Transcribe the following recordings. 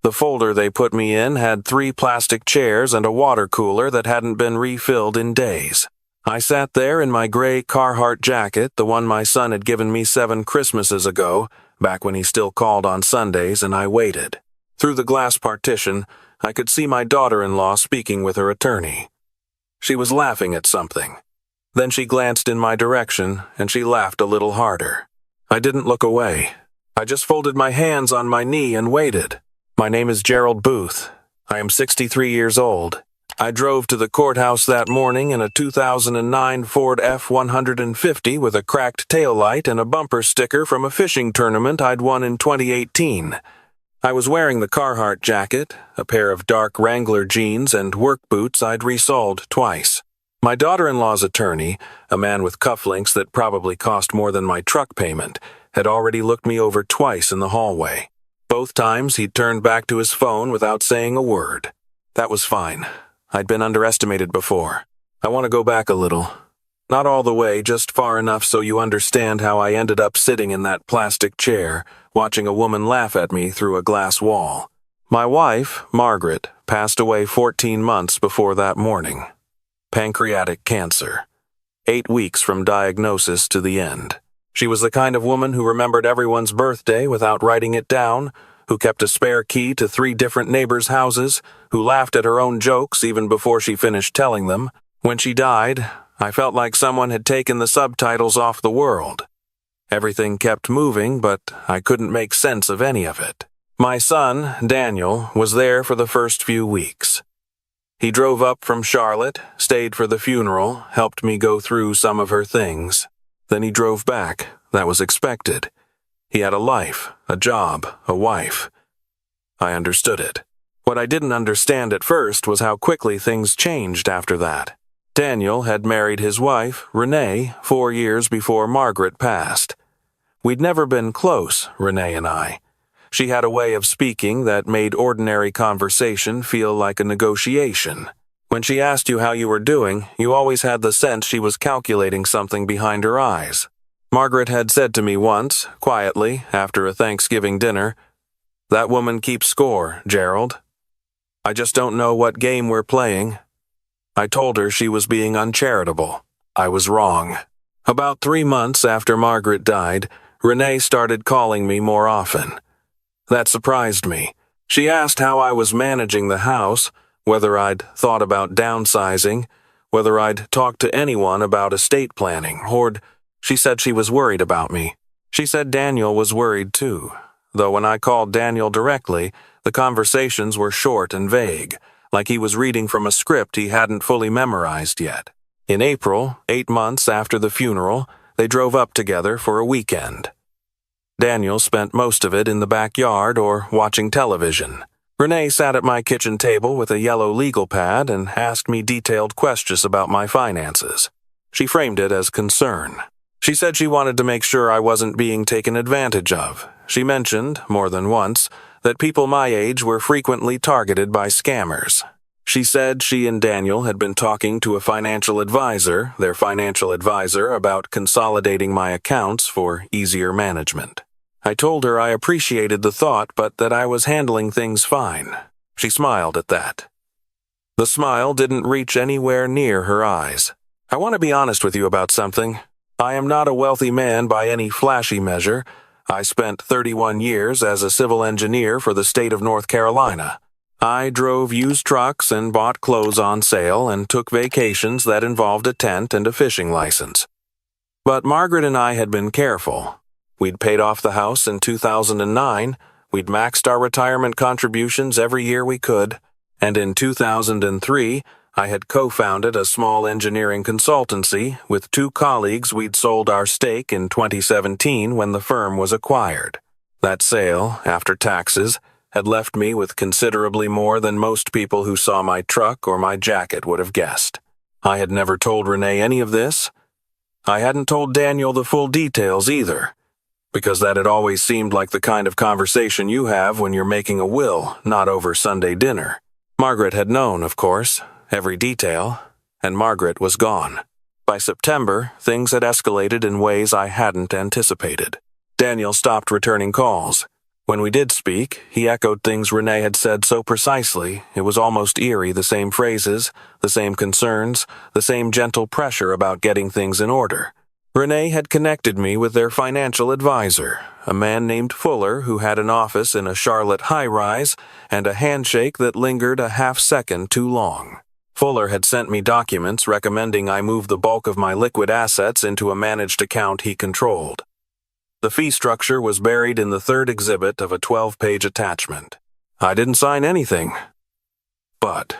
The folder they put me in had 3 plastic chairs and a water cooler that hadn't been refilled in days. I sat there in my gray Carhartt jacket, the one my son had given me 7 Christmases ago, back when he still called on Sundays, and I waited. Through the glass partition, I could see my daughter-in-law speaking with her attorney. She was laughing at something. Then she glanced in my direction, and she laughed a little harder. I didn't look away. I just folded my hands on my knee and waited. My name is Gerald Booth. I am 63 years old. I drove to the courthouse that morning in a 2009 Ford F-150 with a cracked taillight and a bumper sticker from a fishing tournament I'd won in 2018. I was wearing the Carhartt jacket, a pair of dark Wrangler jeans, and work boots I'd resoled twice. My daughter-in-law's attorney, a man with cufflinks that probably cost more than my truck payment, had already looked me over twice in the hallway. Both times he'd turned back to his phone without saying a word. That was fine. I'd been underestimated before. I want to go back a little. Not all the way, just far enough so you understand how I ended up sitting in that plastic chair, watching a woman laugh at me through a glass wall. My wife, Margaret, passed away 14 months before that morning. Pancreatic cancer. 8 weeks from diagnosis to the end. She was the kind of woman who remembered everyone's birthday without writing it down, who kept a spare key to 3 different neighbors' houses, who laughed at her own jokes even before she finished telling them. When she died, I felt like someone had taken the subtitles off the world. Everything kept moving, but I couldn't make sense of any of it. My son, Daniel, was there for the first few weeks. He drove up from Charlotte, stayed for the funeral, helped me go through some of her things. Then he drove back. That was expected. He had a life, a job, a wife. I understood it. What I didn't understand at first was how quickly things changed after that. Daniel had married his wife, Renee, 4 years before Margaret passed. We'd never been close, Renee and I. She had a way of speaking that made ordinary conversation feel like a negotiation. When she asked you how you were doing, you always had the sense she was calculating something behind her eyes. Margaret had said to me once, quietly, after a Thanksgiving dinner, "That woman keeps score, Gerald. I just don't know what game we're playing." I told her she was being uncharitable. I was wrong. About 3 months after Margaret died, Renee started calling me more often. That surprised me. She asked how I was managing the house, whether I'd thought about downsizing, whether I'd talked to anyone about estate planning, or she said she was worried about me. She said Daniel was worried too, though when I called Daniel directly, the conversations were short and vague, like he was reading from a script he hadn't fully memorized yet. In April, 8 months after the funeral, they drove up together for a weekend. Daniel spent most of it in the backyard or watching television. Renee sat at my kitchen table with a yellow legal pad and asked me detailed questions about my finances. She framed it as concern. She said she wanted to make sure I wasn't being taken advantage of. She mentioned, more than once, that people my age were frequently targeted by scammers. She said she and Daniel had been talking to a financial advisor, their financial advisor, about consolidating my accounts for easier management. I told her I appreciated the thought, but that I was handling things fine. She smiled at that. The smile didn't reach anywhere near her eyes. I want to be honest with you about something. I am not a wealthy man by any flashy measure. I spent 31 years as a civil engineer for the state of North Carolina. I drove used trucks and bought clothes on sale and took vacations that involved a tent and a fishing license. But Margaret and I had been careful. We'd paid off the house in 2009, we'd maxed our retirement contributions every year we could, and in 2003, I had co-founded a small engineering consultancy with 2 colleagues we'd sold our stake in 2017 when the firm was acquired. That sale, after taxes, had left me with considerably more than most people who saw my truck or my jacket would have guessed. I had never told Renee any of this. I hadn't told Daniel the full details either, because that had always seemed like the kind of conversation you have when you're making a will, not over Sunday dinner. Margaret had known, of course, every detail, and Margaret was gone. By September, things had escalated in ways I hadn't anticipated. Daniel stopped returning calls. When we did speak, he echoed things Renee had said so precisely, it was almost eerie, the same phrases, the same concerns, the same gentle pressure about getting things in order. Renee had connected me with their financial advisor, a man named Fuller who had an office in a Charlotte high-rise and a handshake that lingered a half-second too long. Fuller had sent me documents recommending I move the bulk of my liquid assets into a managed account he controlled. The fee structure was buried in the third exhibit of a 12-page attachment. I didn't sign anything, but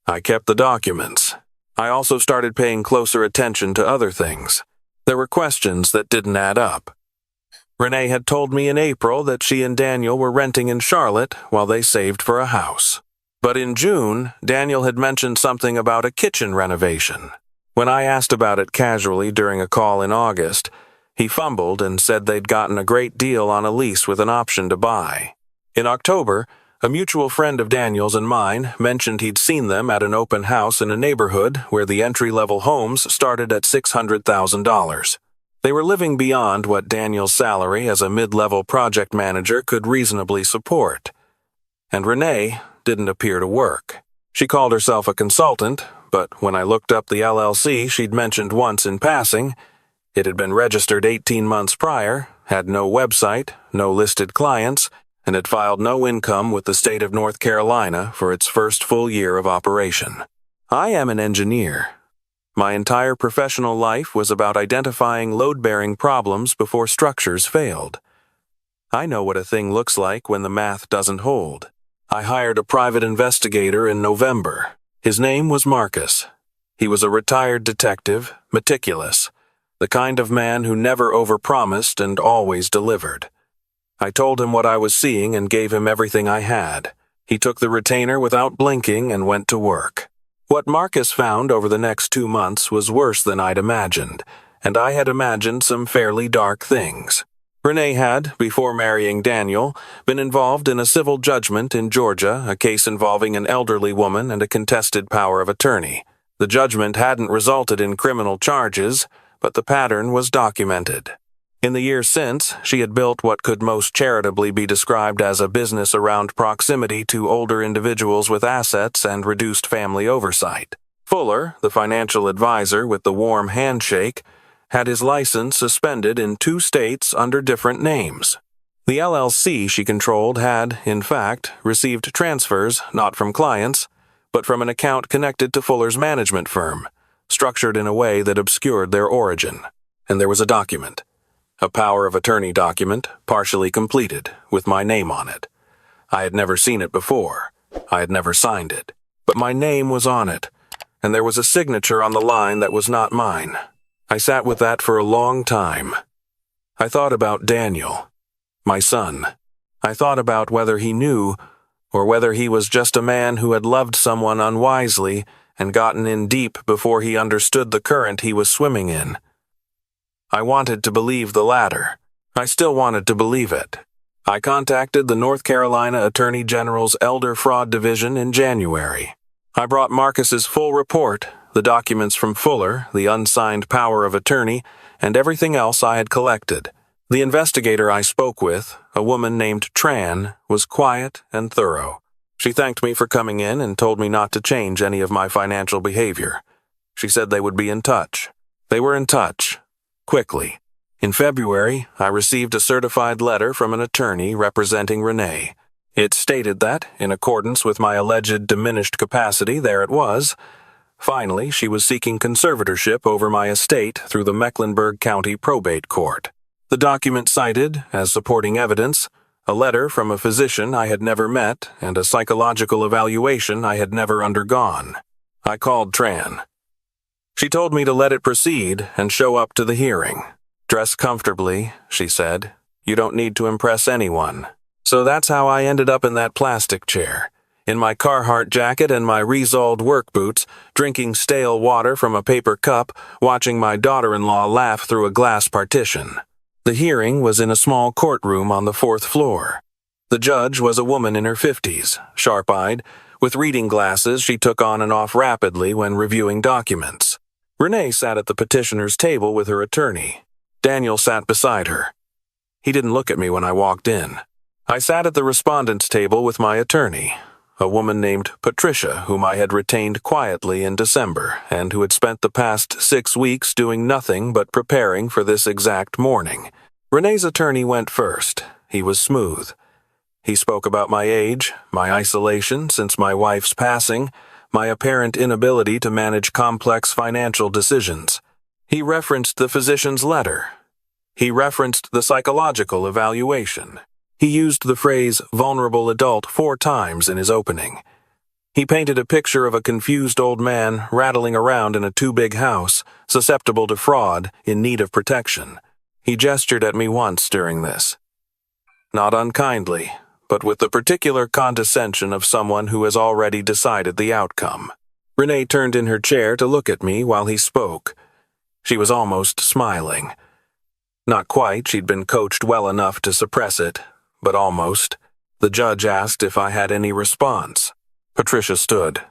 I kept the documents. I also started paying closer attention to other things. There were questions that didn't add up. Renee had told me in April that she and Daniel were renting in Charlotte while they saved for a house. But in June, Daniel had mentioned something about a kitchen renovation. When I asked about it casually during a call in August, he fumbled and said they'd gotten a great deal on a lease with an option to buy. In October, a mutual friend of Daniel's and mine mentioned he'd seen them at an open house in a neighborhood where the entry-level homes started at $600,000. They were living beyond what Daniel's salary as a mid-level project manager could reasonably support. And Renee didn't appear to work. She called herself a consultant, but when I looked up the LLC she'd mentioned once in passing, it had been registered 18 months prior, had no website, no listed clients, and had filed no income with the state of North Carolina for its first full year of operation. I am an engineer. My entire professional life was about identifying load-bearing problems before structures failed. I know what a thing looks like when the math doesn't hold. I hired a private investigator in November. His name was Marcus. He was a retired detective, meticulous, the kind of man who never overpromised and always delivered. I told him what I was seeing and gave him everything I had. He took the retainer without blinking and went to work. What Marcus found over the next 2 months was worse than I'd imagined, and I had imagined some fairly dark things. Renee had, before marrying Daniel, been involved in a civil judgment in Georgia, a case involving an elderly woman and a contested power of attorney. The judgment hadn't resulted in criminal charges, but the pattern was documented. In the years since, she had built what could most charitably be described as a business around proximity to older individuals with assets and reduced family oversight. Fuller, the financial advisor with the warm handshake, had his license suspended in 2 states under different names. The LLC she controlled had, in fact, received transfers not from clients, but from an account connected to Fuller's management firm, structured in a way that obscured their origin. And there was a document. A power of attorney document, partially completed, with my name on it. I had never seen it before. I had never signed it. But my name was on it, and there was a signature on the line that was not mine. I sat with that for a long time. I thought about Daniel, my son. I thought about whether he knew, or whether he was just a man who had loved someone unwisely and gotten in deep before he understood the current he was swimming in. I wanted to believe the latter. I still wanted to believe it. I contacted the North Carolina Attorney General's Elder Fraud Division in January. I brought Marcus's full report, the documents from Fuller, the unsigned power of attorney, and everything else I had collected. The investigator I spoke with, a woman named Tran, was quiet and thorough. She thanked me for coming in and told me not to change any of my financial behavior. She said they would be in touch. They were in touch. Quickly. In February, I received a certified letter from an attorney representing Renee. It stated that, in accordance with my alleged diminished capacity, there it was. Finally, she was seeking conservatorship over my estate through the Mecklenburg County Probate Court. The document cited, as supporting evidence, a letter from a physician I had never met and a psychological evaluation I had never undergone. I called Tran. She told me to let it proceed and show up to the hearing. Dress comfortably, she said. You don't need to impress anyone. So that's how I ended up in that plastic chair, in my Carhartt jacket and my Resoled work boots, drinking stale water from a paper cup, watching my daughter-in-law laugh through a glass partition. The hearing was in a small courtroom on the 4th floor. The judge was a woman in her 50s, sharp-eyed, with reading glasses she took on and off rapidly when reviewing documents. Renee sat at the petitioner's table with her attorney. Daniel sat beside her. He didn't look at me when I walked in. I sat at the respondent's table with my attorney, a woman named Patricia, whom I had retained quietly in December and who had spent the past 6 weeks doing nothing but preparing for this exact morning. Renee's attorney went first. He was smooth. He spoke about my age, my isolation since my wife's passing, my apparent inability to manage complex financial decisions. He referenced the physician's letter. He referenced the psychological evaluation. He used the phrase vulnerable adult 4 times in his opening. He painted a picture of a confused old man rattling around in a too-big house, susceptible to fraud, in need of protection. He gestured at me once during this. Not unkindly, but with the particular condescension of someone who has already decided the outcome. Renee turned in her chair to look at me while he spoke. She was almost smiling. Not quite, she'd been coached well enough to suppress it, but almost. The judge asked if I had any response. Patricia stood.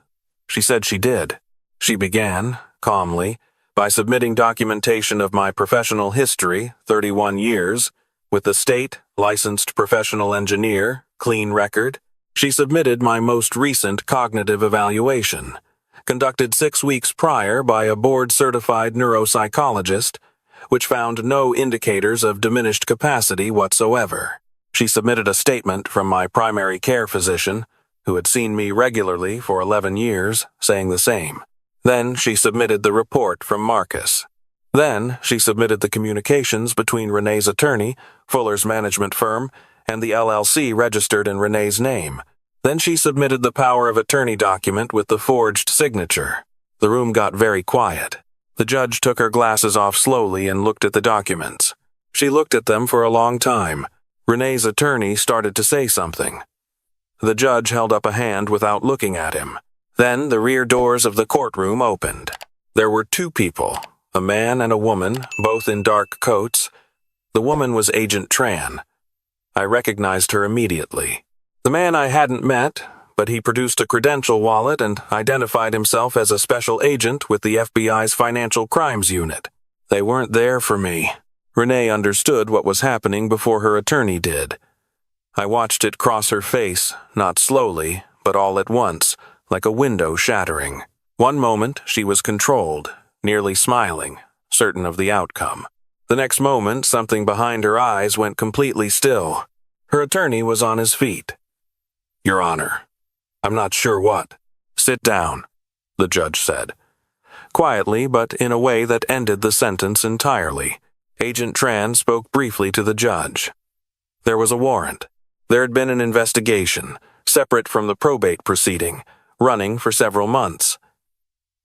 She said she did. She began, calmly, by submitting documentation of my professional history, 31 years, with the state, licensed professional engineer, clean record. She submitted my most recent cognitive evaluation, conducted 6 weeks prior by a board-certified neuropsychologist, which found no indicators of diminished capacity whatsoever. She submitted a statement from my primary care physician, who had seen me regularly for 11 years, saying the same. Then she submitted the report from Marcus. Then she submitted the communications between Renee's attorney, Fuller's management firm, and the LLC registered in Renee's name. Then she submitted the power of attorney document with the forged signature. The room got very quiet. The judge took her glasses off slowly and looked at the documents. She looked at them for a long time. Renee's attorney started to say something. The judge held up a hand without looking at him. Then the rear doors of the courtroom opened. There were 2 people, a man and a woman, both in dark coats. The woman was Agent Tran. I recognized her immediately. The man I hadn't met, but he produced a credential wallet and identified himself as a special agent with the FBI's Financial Crimes Unit. They weren't there for me. Renee understood what was happening before her attorney did. I watched it cross her face, not slowly, but all at once, like a window shattering. One moment she was controlled, nearly smiling, certain of the outcome. The next moment something behind her eyes went completely still. Her attorney was on his feet. "Your Honor, I'm not sure what." "Sit down," the judge said. Quietly, but in a way that ended the sentence entirely. Agent Tran spoke briefly to the judge. There was a warrant. There had been an investigation, separate from the probate proceeding, running for several months.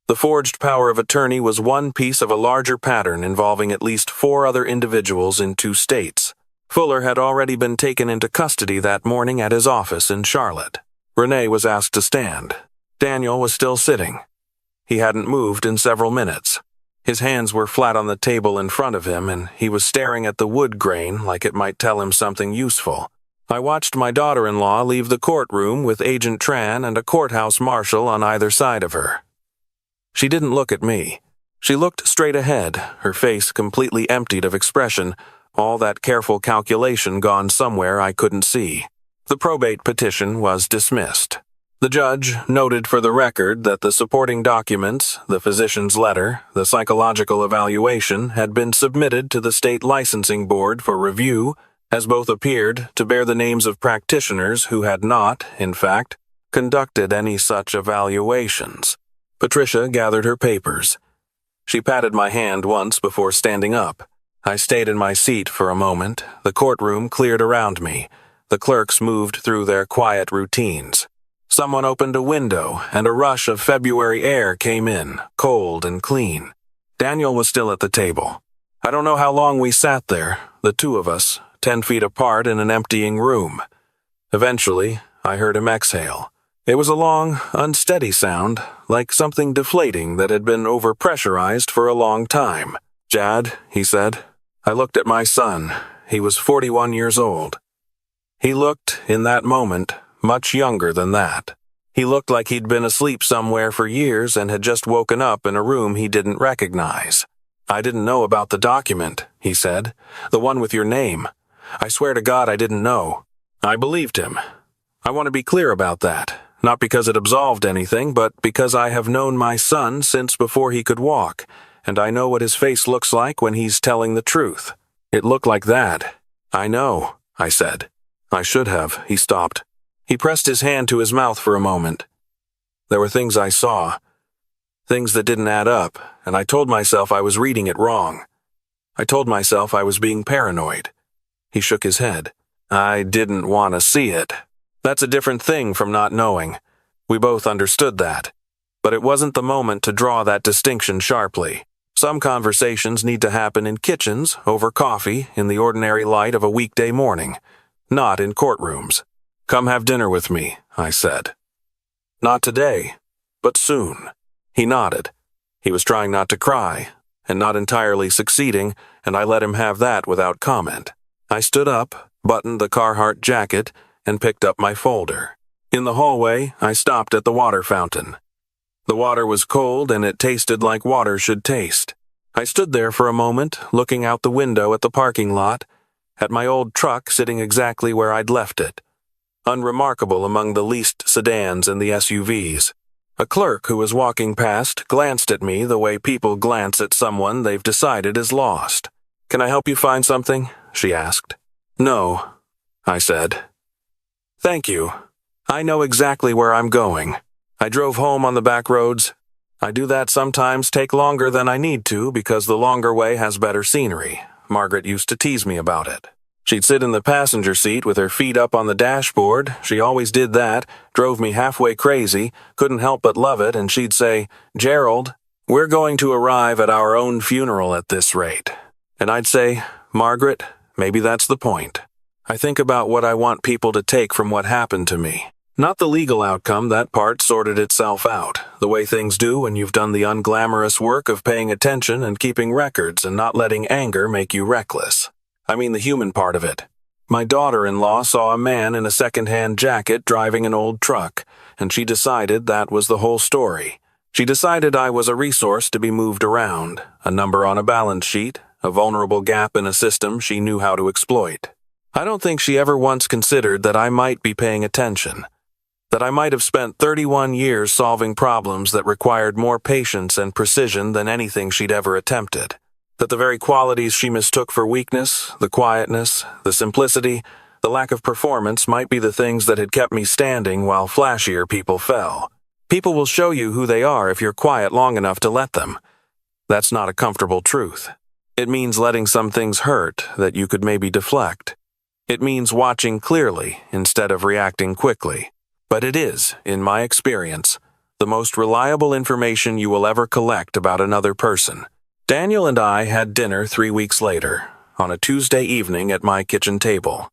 The forged power of attorney was one piece of a larger pattern involving at least 4 other individuals in 2 states. Fuller had already been taken into custody that morning at his office in Charlotte. Renee was asked to stand. Daniel was still sitting. He hadn't moved in several minutes. His hands were flat on the table in front of him, and he was staring at the wood grain like it might tell him something useful. I watched my daughter-in-law leave the courtroom with Agent Tran and a courthouse marshal on either side of her. She didn't look at me. She looked straight ahead, her face completely emptied of expression, all that careful calculation gone somewhere I couldn't see. The probate petition was dismissed. The judge noted for the record that the supporting documents, the physician's letter, the psychological evaluation, had been submitted to the state licensing board for review, as both appeared to bear the names of practitioners who had not, in fact, conducted any such evaluations. Patricia gathered her papers. She patted my hand once before standing up. I stayed in my seat for a moment. The courtroom cleared around me. The clerks moved through their quiet routines. Someone opened a window, and a rush of February air came in, cold and clean. Daniel was still at the table. I don't know how long we sat there, the 2 of us, 10 feet apart in an emptying room. Eventually, I heard him exhale. It was a long, unsteady sound, like something deflating that had been overpressurized for a long time. "Jad," he said. I looked at my son. He was 41 years old. He looked, in that moment, much younger than that. He looked like he'd been asleep somewhere for years and had just woken up in a room he didn't recognize. "I didn't know about the document," he said. "The one with your name. I swear to God I didn't know." I believed him. I want to be clear about that, not because it absolved anything, but because I have known my son since before he could walk, and I know what his face looks like when he's telling the truth. It looked like that. I know, I said. I should have. He stopped. He pressed his hand to his mouth for a moment. There were things I saw, things that didn't add up, and I told myself I was reading it wrong. I told myself I was being paranoid. He shook his head. I didn't want to see it. That's a different thing from not knowing. We both understood that. But it wasn't the moment to draw that distinction sharply. Some conversations need to happen in kitchens, over coffee, in the ordinary light of a weekday morning, not in courtrooms. Come have dinner with me, I said. Not today, but soon. He nodded. He was trying not to cry, and not entirely succeeding, and I let him have that without comment. I stood up, buttoned the Carhartt jacket, and picked up my folder. In the hallway, I stopped at the water fountain. The water was cold, and it tasted like water should taste. I stood there for a moment, looking out the window at the parking lot, at my old truck sitting exactly where I'd left it, unremarkable among the leased sedans and the SUVs. A clerk who was walking past glanced at me the way people glance at someone they've decided is lost. "Can I help you find something?" she asked. "No," I said. "Thank you. I know exactly where I'm going." I drove home on the back roads. I do that sometimes take longer than I need to because the longer way has better scenery. Margaret used to tease me about it. She'd sit in the passenger seat with her feet up on the dashboard. She always did that, drove me halfway crazy, couldn't help but love it, and she'd say, "Gerald, we're going to arrive at our own funeral at this rate." And I'd say, "Margaret, maybe that's the point." I think about what I want people to take from what happened to me. Not the legal outcome, that part sorted itself out, the way things do when you've done the unglamorous work of paying attention and keeping records and not letting anger make you reckless. I mean the human part of it. My daughter-in-law saw a man in a second-hand jacket driving an old truck, and she decided that was the whole story. She decided I was a resource to be moved around, a number on a balance sheet, a vulnerable gap in a system she knew how to exploit. I don't think she ever once considered that I might be paying attention, that I might have spent 31 years solving problems that required more patience and precision than anything she'd ever attempted. That the very qualities she mistook for weakness, the quietness, the simplicity, the lack of performance might be the things that had kept me standing while flashier people fell. People will show you who they are if you're quiet long enough to let them. That's not a comfortable truth. It means letting some things hurt that you could maybe deflect. It means watching clearly instead of reacting quickly. But it is, in my experience, the most reliable information you will ever collect about another person. Daniel and I had dinner 3 weeks later, on a Tuesday evening at my kitchen table.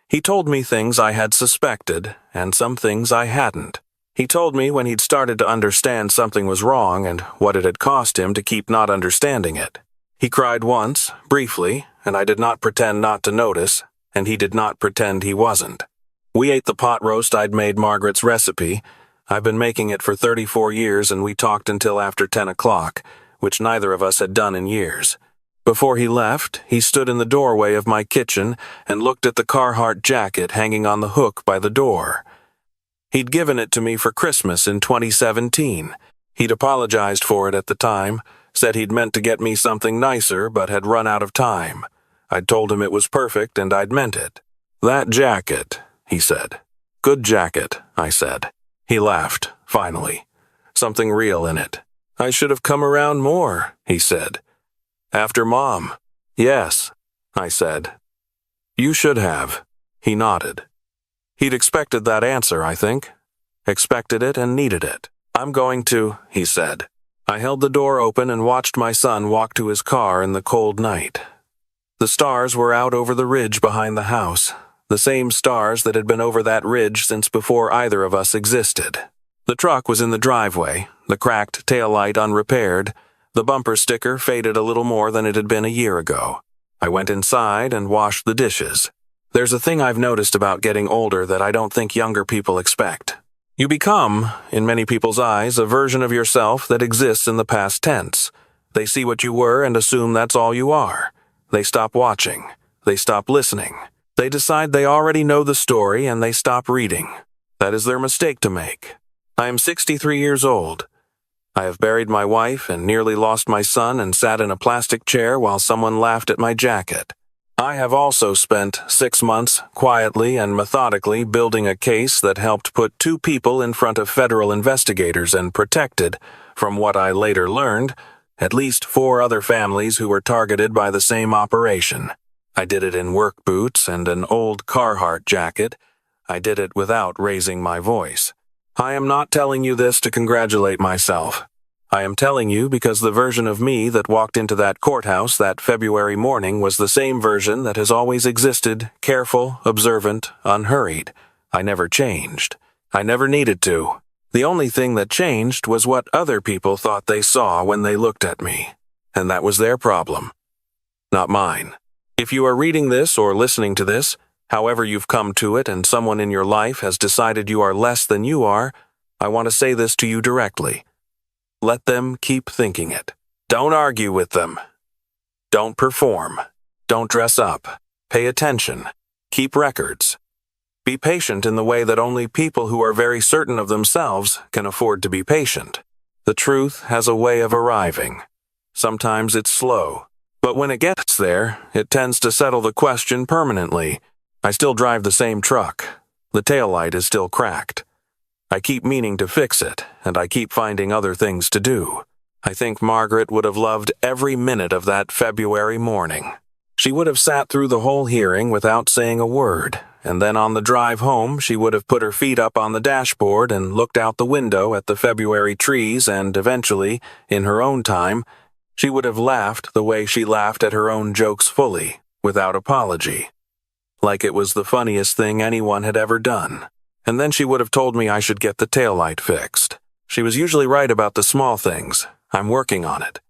He told me things I had suspected, and some things I hadn't. He told me when he'd started to understand something was wrong and what it had cost him to keep not understanding it. He cried once, briefly, and I did not pretend not to notice, and he did not pretend he wasn't. We ate the pot roast I'd made Margaret's recipe. I've been making it for 34 years, and we talked until after 10 o'clock, which neither of us had done in years. Before he left, he stood in the doorway of my kitchen and looked at the Carhartt jacket hanging on the hook by the door. He'd given it to me for Christmas in 2017. He'd apologized for it at the time, said he'd meant to get me something nicer but had run out of time. I'd told him it was perfect and I'd meant it. "That jacket," he said. "Good jacket," I said. He laughed, finally. Something real in it. "I should have come around more," he said. "After Mom." "Yes," I said. "You should have." He nodded. He'd expected that answer, I think. Expected it and needed it. "I'm going to," he said. I held the door open and watched my son walk to his car in the cold night. The stars were out over the ridge behind the house, the same stars that had been over that ridge since before either of us existed. The truck was in the driveway, the cracked taillight unrepaired, the bumper sticker faded a little more than it had been a year ago. I went inside and washed the dishes. There's a thing I've noticed about getting older that I don't think younger people expect. You become, in many people's eyes, a version of yourself that exists in the past tense. They see what you were and assume that's all you are. They stop watching. They stop listening. They decide they already know the story and they stop reading. That is their mistake to make. I am 63 years old. I have buried my wife and nearly lost my son and sat in a plastic chair while someone laughed at my jacket. I have also spent 6 months quietly and methodically building a case that helped put 2 people in front of federal investigators and protected, from what I later learned, at least 4 other families who were targeted by the same operation. I did it in work boots and an old Carhartt jacket. I did it without raising my voice. I am not telling you this to congratulate myself. I am telling you because the version of me that walked into that courthouse that February morning was the same version that has always existed, careful, observant, unhurried. I never changed. I never needed to. The only thing that changed was what other people thought they saw when they looked at me. And that was their problem, not mine. If you are reading this or listening to this, however you've come to it and someone in your life has decided you are less than you are, I want to say this to you directly. Let them keep thinking it. Don't argue with them. Don't perform. Don't dress up. Pay attention. Keep records. Be patient in the way that only people who are very certain of themselves can afford to be patient. The truth has a way of arriving. Sometimes it's slow, but when it gets there, it tends to settle the question permanently. I still drive the same truck. The taillight is still cracked. I keep meaning to fix it, and I keep finding other things to do. I think Margaret would have loved every minute of that February morning. She would have sat through the whole hearing without saying a word, and then on the drive home she would have put her feet up on the dashboard and looked out the window at the February trees, and eventually, in her own time, she would have laughed the way she laughed at her own jokes fully, without apology. Like it was the funniest thing anyone had ever done. And then she would have told me I should get the taillight fixed. She was usually right about the small things. I'm working on it.